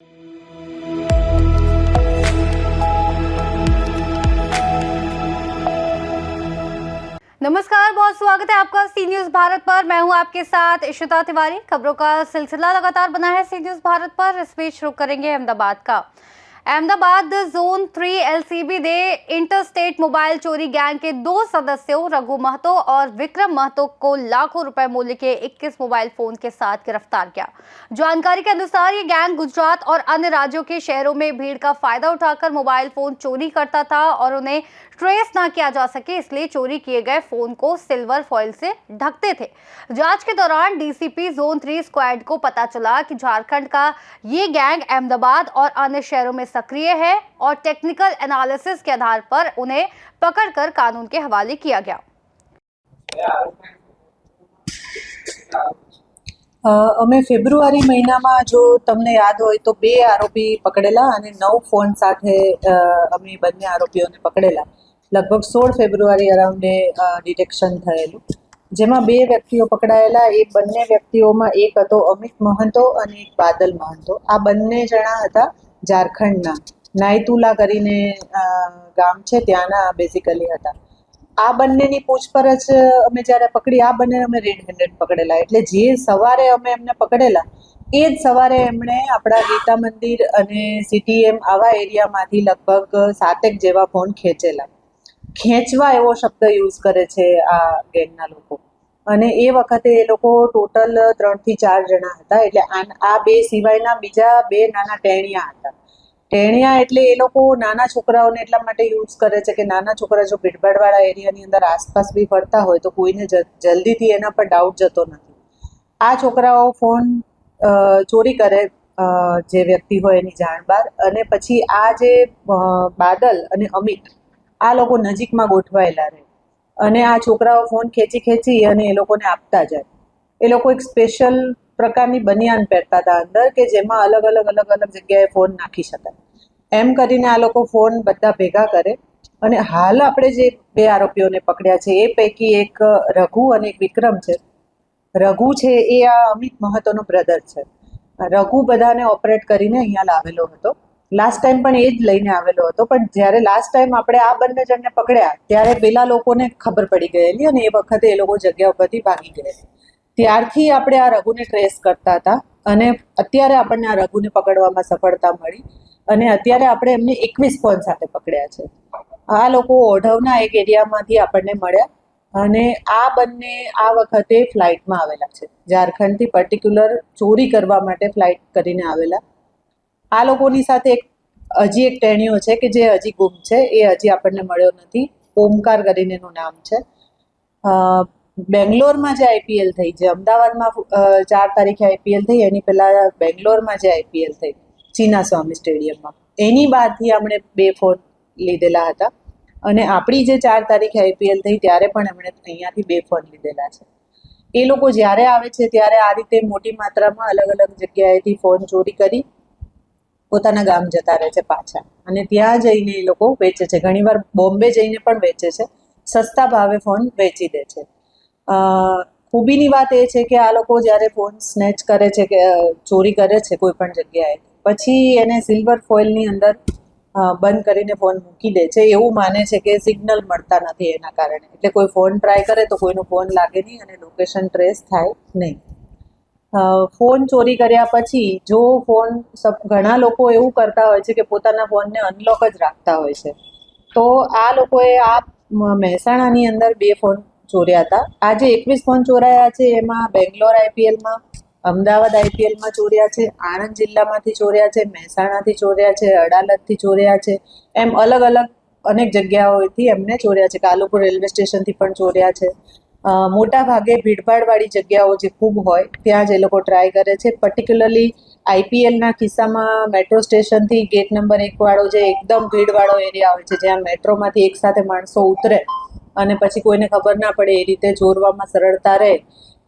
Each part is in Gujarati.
नमस्कार, बहुत स्वागत है आपका सी न्यूज भारत पर। मैं हूं आपके साथ इशिता तिवारी। खबरों का सिलसिला लगातार बना है सी न्यूज भारत पर। इस बीच शुरू करेंगे अहमदाबाद का। अहमदाबाद जोन 3 एलसीबी ने इंटरस्टेट मोबाइल चोरी गैंग के 2 सदस्यों रघु महतो और विक्रम महतो को लाखों रुपए मूल्य के 21 मोबाइल फोन के साथ गिरफ्तार किया। जानकारी के अनुसार ये गैंग गुजरात और अन्य राज्यों के शहरों में भीड़ का फायदा उठाकर मोबाइल फोन चोरी करता था और उन्हें ट्रेस ना किया जा सके, इसलिए चोरी किए गए फोन को सिल्वर फॉइल से ढकते थे। जांच के दौरान डीसीपी जोन 3 स्क्वाड को पता चला कि झारखंड का ये गैंग अहमदाबाद और अन्य शहरों में सक्रिय है और टेक्निकल एनालिसिस के आधार पर उन्हें पकड़कर कानून के हवाले किया गया। અમે ફેબ્રુઆરી મહિનામાં જો તમને યાદ હોય તો 2 આરોપી પકડેલા અને 9 ફોન સાથે અમે બંને આરોપીઓને પકડેલા. લગભગ 16 ફેબ્રુઆરી અરાઉન્ડે ડિટેક્શન થયેલું, જેમાં 2 વ્યક્તિઓ પકડાયેલા. એ બંને વ્યક્તિઓમાં એક હતો અમિત મહંતો અને એક બાદલ મહંતો. આ બંને જણા હતા ઝારખંડના, નાયતુલા કરીને ગામ છે ત્યાંના બેઝિકલી હતા. આ બંનેની પૂછપરછ અમે જ્યારે પકડી, આ બંને અમે રેડ હેન્ડેડ પકડેલા. એટલે જે સવારે અમે એમને પકડેલા એ જ સવારે એમણે આપણા ગીતા મંદિર અને સીટીએમ આવા એરિયામાંથી લગભગ 7 જેવા ફોન ખેંચેલા. ખેંચવા એવો શબ્દ યુઝ કરે છે આ ગેંગના લોકો. અને એ વખતે એ લોકો ટોટલ 3 થી 4 જણા હતા. એટલે આ 2 સિવાયના બીજા 2 નાના ટેણિયા હતા. ટેણિયા એટલે એ લોકો નાના છોકરાઓને એટલા માટે યુઝ કરે છે કે નાના છોકરા જો ભીડભાડવાળા એરિયાની અંદર આસપાસ બી ફરતા હોય તો કોઈને જલ્દીથી એના પર ડાઉટ જતો નથી. આ છોકરાઓ ફોન ચોરી કરે જે વ્યક્તિ હોય એની જાણ બહાર, અને પછી આ જે બાદલ અને અમિત આ લોકો નજીકમાં ગોઠવાયેલા રહે અને આ છોકરાઓ ફોન ખેંચી અને એ લોકોને આપતા જાય. એ લોકો એક સ્પેશિયલ પ્રકારની બનિયાન પહેરતા હતા અંદર, કે જેમાં અલગ અલગ જગ્યાએ ફોન નાખી શકાય. એમ કરીને આ લોકો ફોન બધા ભેગા કરે. અને હાલ આપણે જે 2 આરોપીઓને પકડ્યા છે એ પૈકી એક રઘુ અને એક વિક્રમ છે. રઘુ છે એ આ અમિત મહતોનો બ્રધર છે. રઘુ બધાને ઓપરેટ કરીને અહીંયા લાવેલો હતો. લાસ્ટ ટાઈમ પણ એ જ લઈને આવેલો હતો, પણ જ્યારે લાસ્ટ ટાઈમ આપણે આ બંને જણને પકડ્યા ત્યારે પેલા લોકોને ખબર પડી ગયેલી અને એ વખતે એ લોકો જગ્યા ઉપરથી ભાગી ગયેલા. ત્યારથી આપણે આ રઘુને ટ્રેસ કરતા હતા અને અત્યારે આપણને આ રઘુને પકડવામાં સફળતા મળી અને અત્યારે આપણે એમને 21 ફોન સાથે પકડ્યા છે. આ લોકો ઓઢવના એક એરિયામાંથી આપણને મળ્યા અને આ બંને આ વખતે ફ્લાઇટમાં આવેલા છે. ઝારખંડથી પર્ટિક્યુલર ચોરી કરવા માટે ફ્લાઇટ કરીને આવેલા. આ લોકોની સાથે હજી એક ટેણીઓ છે કે જે હજી ગુમ છે, એ હજી આપણને મળ્યો નથી. ઓમકાર કરીને એનું નામ છે. બેંગ્લોરમાં જે આઈપીએલ થઈ, જે અમદાવાદમાં 4 તારીખે આઈપીએલ થઈ, એની પહેલાં બેંગ્લોરમાં જે આઈપીએલ થઈ ચિન્નાસ્વામી સ્ટેડિયમમાં, એની બહારથી આપણે 2 ફોન લીધેલા હતા. અને આપણી જે 4 તારીખે આઈપીએલ થઈ ત્યારે પણ એમણે અહીંયાથી 2 ફોન લીધેલા છે. એ લોકો જ્યારે આવે છે ત્યારે આ રીતે મોટી માત્રામાં અલગ જગ્યાએથી ફોન ચોરી કરી પોતાના ગામ જતા રહે છે પાછા, અને ત્યાં જઈને એ લોકો વેચે છે. ઘણીવાર બોમ્બે જઈને પણ વેચે છે, સસ્તા ભાવે ફોન વેચી દે છે. ખૂબીની વાત એ છે કે આ લોકો જ્યારે ફોન સ્નેચ કરે છે કે ચોરી કરે છે કોઈ પણ જગ્યાએ, પછી એને સિલ્વર ફોઇલની અંદર બંધ કરીને ફોન મૂકી દે છે. એવું માને છે કે સિગ્નલ મળતા નથી એના કારણે, એટલે કોઈ ફોન ટ્રાય કરે તો કોઈનો ફોન લાગે નહીં અને લોકેશન ટ્રેસ થાય નહીં. ફોન ચોરી કર્યા પછી જો ફોન ઘણા લોકો એવું કરતા હોય છે કે પોતાના ફોનને અનલોક જ રાખતા હોય છે. તો આ લોકોએ આ મહેસાણાની અંદર 2 ફોન ચોર્યા હતા. આજે 21 ફોન ચોરાયા છે. એમાં બેંગ્લોર આઈપીએલમાં, અમદાવાદ આઈપીએલમાં ચોર્યા છે, આણંદ જિલ્લામાંથી ચોર્યા છે, મહેસાણાથી ચોર્યા છે, અડાલજથી ચોર્યા છે. એમ અલગ અનેક જગ્યાઓથી એમને ચોર્યા છે. કાલુપુર રેલવે સ્ટેશનથી પણ ચોર્યા છે. મોટા ભાગે ભીડભાડવાળી જગ્યાઓ જે ખૂબ હોય ત્યાં જ એ લોકો ટ્રાય કરે છે. પર્ટિક્યુલરલી આઈપીએલના કિસ્સામાં મેટ્રો સ્ટેશનથી ગેટ નંબર 1 વાળો જે એકદમ ભીડવાળો એરિયા હોય છે, જ્યાં મેટ્રોમાંથી એકસાથે માણસો ઉતરે અને પછી કોઈને ખબર ના પડે એ રીતે ચોરવામાં સરળતા રહે,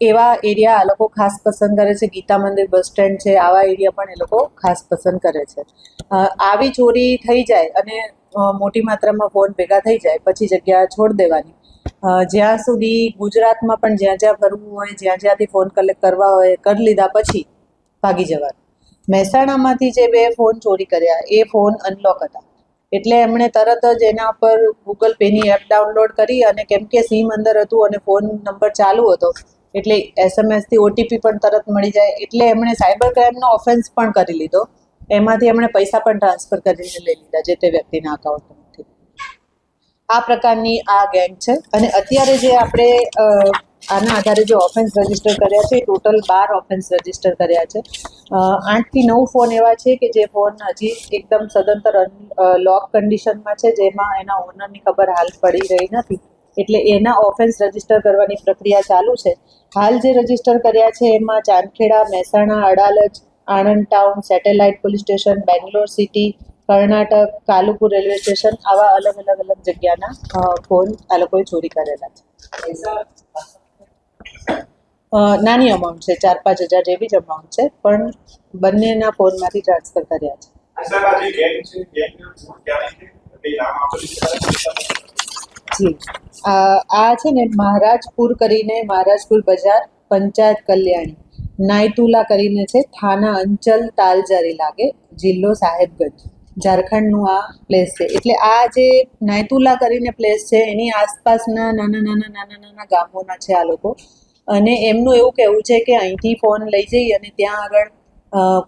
એવા એરિયા આ લોકો ખાસ પસંદ કરે છે. ગીતા મંદિર બસ સ્ટેન્ડ છે, આવા એરિયા પણ એ લોકો ખાસ પસંદ કરે છે. આવી ચોરી થઈ જાય અને મોટી માત્રામાં ફોન ભેગા થઈ જાય પછી જગ્યા છોડ દેવાની. જ્યાં સુધી ગુજરાતમાં પણ જ્યાં ફરવું હોય, જ્યાંથી ફોન કલેક્ટ કરવા હોય કરી લીધા પછી ભાગી જવાનું. મહેસાણામાંથી જે 2 ફોન ચોરી કર્યા એ ફોન અનલોક હતા, એટલે એમણે તરત જ એના પર ગૂગલ પેની એપ ડાઉનલોડ કરી અને કેમ કે સિમ અંદર હતું અને ફોન નંબર ચાલુ હતો એટલે એસએમએસથી ઓટીપી પણ તરત મળી જાય, એટલે એમણે સાયબર ક્રાઇમનો ઓફેન્સ પણ કરી લીધો. એમાંથી એમણે પૈસા પણ ટ્રાન્સફર કરીને લઈ લીધા જે તે વ્યક્તિના અકાઉન્ટમાંથી. આ પ્રકારની આ ગેંગ છે. અને અત્યારે જે આપણે આના આધારે જે ઓફેન્સ રજીસ્ટર કર્યા છે એ ટોટલ 12 ઓફેન્સ રજીસ્ટર કર્યા છે. 8 થી 9 ફોન એવા છે કે જે ફોન હજી એકદમ સદંતર લોક કન્ડિશનમાં છે, જેમાં એના ઓનરની ખબર હાલ પડી રહી નથી, એટલે એના ઓફેન્સ રજીસ્ટર કરવાની પ્રક્રિયા ચાલુ છે. હાલ જે રજીસ્ટર કર્યા છે એમાં Chandkheda, Mehsana, Adalaj, Anand town, satellite police station, Bangalore city, Karnataka, Kalupur railway station, આવા અલગ જગ્યાના ફોન આ લોકોએ ચોરી કરેલા છે. નાની અમાઉન્ટ છે, 4-5 હજાર જેવી જ અમાઉન્ટ છે, પણ બંનેના ફોનમાંથી ટ્રાન્સફર કર્યા છે. જી, આ છે ને મહારાજપુર કરીને, મહારાજપુર બજાર, પંચાયત કલ્યાણી, નાયતુલા કરીને છે, થાના અંચલ તાલજારી લાગે, જિલ્લો સાહેબગંજ, ઝારખંડનું આ પ્લેસ છે. એટલે આ જે નાયતુલા કરીને પ્લેસ છે એની આસપાસના નાના ગામોના છે આ લોકો, અને એમનું એવું કહેવું છે કે અહીંથી ફોન લઈ જઈ અને ત્યાં આગળ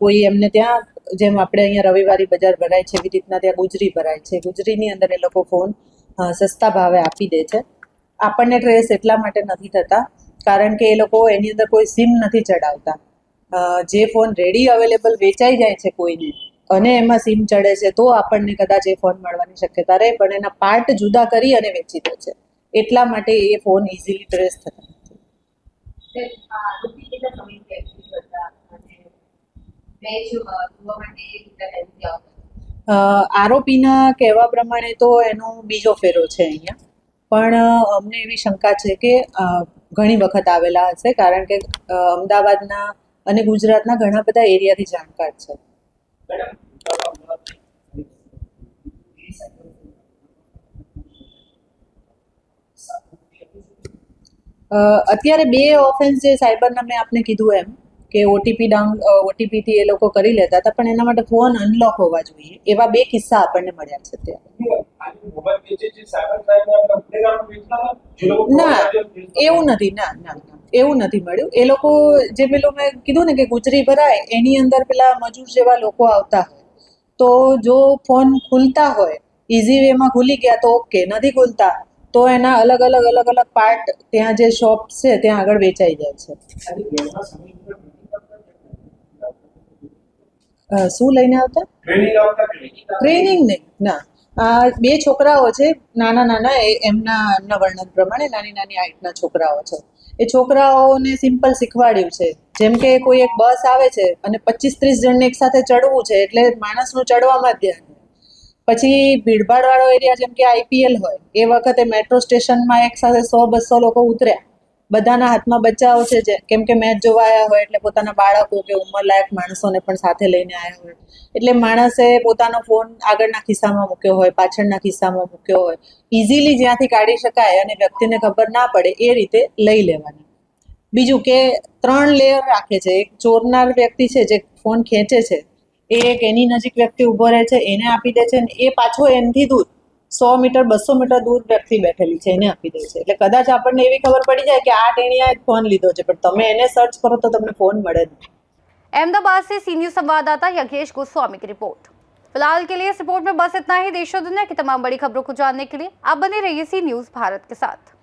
કોઈ એમને ત્યાં, જેમ આપણે અહીંયા રવિવારી બજાર ભરાય છે એવી રીતના ત્યાં ગુજરી ભરાય છે, ગુજરીની અંદર એ લોકો ફોન સસ્તા ભાવે આપી દે છે. આપણને ટ્રેસ એટલા માટે નથી થતા કારણ કે એ લોકો એની અંદર કોઈ સિમ નથી ચડાવતા. જે ફોન રેડી અવેલેબલ વેચાઈ જાય છે કોઈને અને એમાં સિમ ચડે છે તો આપણને કદાચ એ ફોન મળવાની શક્યતા રહે, પણ એના પાર્ટ જુદા કરી અને વેચી દે છે, એટલા માટે એ ફોન ઇઝીલી ટ્રેસ થતા નથી. આરોપીના કહેવા પ્રમાણે તો એનો બીજો ફેરો છે અહીંયા, પણ અમને એવી શંકા છે કે ઘણી વખત આવેલા હશે કારણ કે અમદાવાદના અને ગુજરાતના ઘણા બધા એરિયાથી જાણકાર છે. અત્યારે 2 ઓફેન્સ જે સાયબરના મેં આપને કીધું એમ કે ઓટીપીથી એ લોકો કરી લેતા હતા, પણ એના માટે ફોન અનલોક હોવા જોઈએ, એવા 2 કિસ્સા આપણને મળ્યા છે અત્યારે. ના, એવું નથી, ના એવું નથી મળ્યું. એ લોકો જે પેલું મેં કીધું ને કે ગુજરી ભરાય એની અંદર પેલા મજૂર જેવા લોકો આવતા હોય, તો જો ફોન ખુલતા હોય ઇઝી વેમાં ખુલી ગયા તો ઓકે, નથી ખુલતા તો એના અલગ પાર્ટ ત્યાં જે શોપ છે ત્યાં આગળ વેચાઈ જાય છે. શું લઈને આવતા? ટ્રેનિંગ નહીં, ના. 2 છોકરાઓ છે નાના, એમના વર્ણન પ્રમાણે નાની હાઈટના છોકરાઓ છે. એ છોકરાઓને સિમ્પલ શીખવાડ્યું છે, જેમ કે કોઈ એક બસ આવે છે અને 25-30 જણને એક સાથે ચડવું છે એટલે માણસનું ચડવામાં જ ધ્યાન. પછી ભીડભાડવાળો એરિયા જેમ કે આઈપીએલ હોય એ વખતે મેટ્રો સ્ટેશનમાં એક સાથે 100-200 લોકો ઉતર્યા, બધાના હાથમાં બચ્ચાઓ છે કેમ કે મેચ જોવા આવ્યા હોય એટલે પોતાના બાળકો કે ઉંમરલાયક માણસોને પણ સાથે લઈને આવ્યા હોય, એટલે માણસે પોતાનો ફોન આગળના ખિસ્સામાં મૂક્યો હોય, પાછળના ખિસ્સામાં મૂક્યો હોય, ઇઝીલી જ્યાંથી કાઢી શકાય અને વ્યક્તિને ખબર ના પડે એ રીતે લઈ લેવાની. બીજું કે 3 લેયર રાખે છે. એક ચોરનાર વ્યક્તિ છે જે ફોન ખેંચે છે, એ એક એની નજીક વ્યક્તિ ઊભો રહે છે એને આપી દે છે, અને એ પાછો એનથી દૂર 100 મીટર 200 મીટર દૂર વ્યક્તિ બેઠેલી છે એને આપી દે છે. એટલે કદાચ આપણને એવી ખબર પડી જાય કે આ ટેણીયાએ જ ફોન લીધો છે, પણ તમે એને સર્ચ કરો તો તમને ફોન મળે નહીં. अहमदाबाद से सी न्यूज संवाददाता यज्ञेश गोस्वामी की रिपोर्ट। फिलहाल के लिए इस रिपोर्ट में बस इतना ही। देश और दुनिया की तमाम बड़ी खबरों को जानने के लिए आप बने रहिए सी न्यूज भारत के साथ।